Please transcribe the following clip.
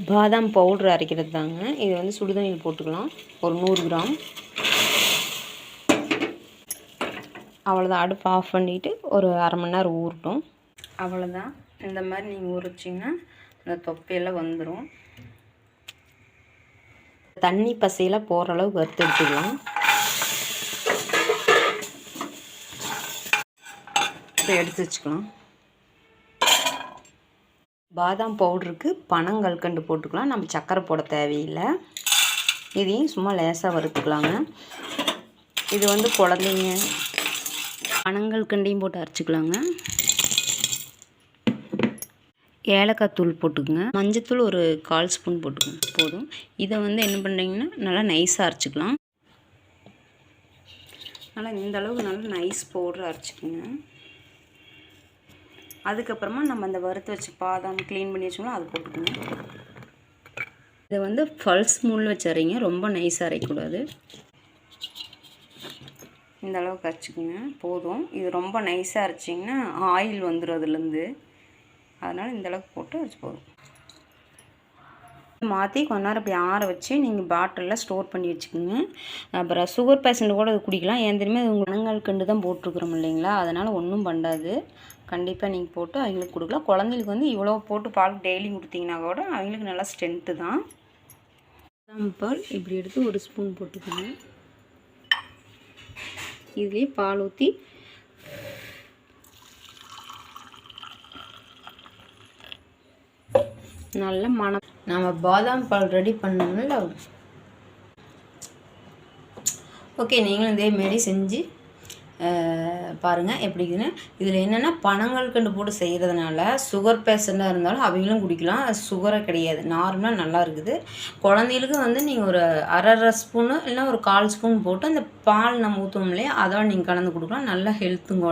பாதாம் பவுட்ரு அரைக்கிறது தாங்க. இது வந்து சுடுதண்ணியில் போட்டுக்கலாம். ஒரு 100 கிராம். அவ்வளோதான். அடுப்பு ஆஃப் பண்ணிவிட்டு ஒரு அரை மணி நேரம் ஊறட்டும். அவ்வளோதான். இந்த மாதிரி நீங்கள் ஊற வச்சிங்கன்னா அந்த தொப்பையெல்லாம் வந்துடும். தண்ணி பசையெல்லாம் போகிற அளவுக்கு வறுத்து எடுத்துக்கலாம். இப்போ எடுத்து வச்சுக்கலாம். பாதாம் பவுடருக்கு பனங்கல்கண்டு போட்டுக்கலாம். நம்ம சர்க்கரை போட தேவையில்லை. இதையும் சும்மா லேசாக வறுத்துக்கலாங்க. இது வந்து குழந்தைங்க பனங்கல்கண்டையும் போட்டு அரைச்சிக்கலாங்க. ஏலக்காய் தூள் போட்டுக்குங்க. மஞ்சத்தூள் ஒரு 1/4 ஸ்பூன் போட்டுக்கோங்க போதும். இதை வந்து என்ன பண்ணுறீங்கன்னா நல்லா நைஸாக அரைச்சிக்கலாம். நல்லா இந்த அளவுக்கு நல்லா நைஸ் பவுடர் அரைச்சிக்கோங்க. அதுக்கப்புறமா நம்ம அந்த வறுத்து வச்ச பாதாம் க்ளீன் பண்ணி வச்சோம்னா அது போட்டுக்கோங்க. இதை வந்து பல்ஸ் மூடில் வச்சு அரைங்க. ரொம்ப நைஸாக அரைக்கக்கூடாது. இந்த அளவுக்கு அரைச்சிக்கோங்க போதும். இது ரொம்ப நைஸாக அரைச்சிங்கன்னா ஆயில் வந்துடும் அதுலேருந்து. அதனால் இந்த அளவுக்கு போட்டு அரைச்சி போதும். மாற்றி கொஞ்ச நேரம் இப்படி ஆற வச்சு நீங்கள் பாட்டிலில் ஸ்டோர் பண்ணி வச்சுக்கோங்க. அப்புறம் சுகர் பேஷண்ட் கூட அது குடிக்கலாம். ஏன் தெரியுமா, இது பனங்கல்கண்டு தான் போட்டிருக்குறோம் இல்லைங்களா, அதனால் ஒன்றும் பண்ணாது. கண்டிப்பாக நீங்கள் போட்டு அவங்களுக்கு கொடுக்கலாம். குழந்தைங்களுக்கு வந்து இவ்வளோ போட்டு பால் டெய்லியும் கொடுத்தீங்கன்னா கூட அவங்களுக்கு நல்லா ஸ்ட்ரென்த்து தான். பால் இப்படி எடுத்து ஒரு ஸ்பூன் போட்டுக்கோங்க. இதுலேயே பால் ஊற்றி நல்ல மனம். நம்ம பாதாம் பால் ரெடி பண்ணோம்ல, ஓகே, நீங்களும் இதேமாரி செஞ்சு பாருங்கள் எப்படின்னு. இதில் என்னென்னா பனங்கல்கண்டு போட்டு செய்கிறதுனால சுகர் பேஷண்ட்டாக இருந்தாலும் அவங்களும் குடிக்கலாம். சுகரே கிடையாது, நார்மலாக நல்லா இருக்குது. குழந்தைகளுக்கு வந்து நீங்கள் ஒரு அரை ஸ்பூனு இல்லைனா ஒரு 1/4 ஸ்பூன் போட்டு அந்த பால் நம்ம ஊற்றுவோம் இல்லையா, அதோட நீங்கள் கலந்து கொடுக்கலாம். நல்லா ஹெல்த்துங்க.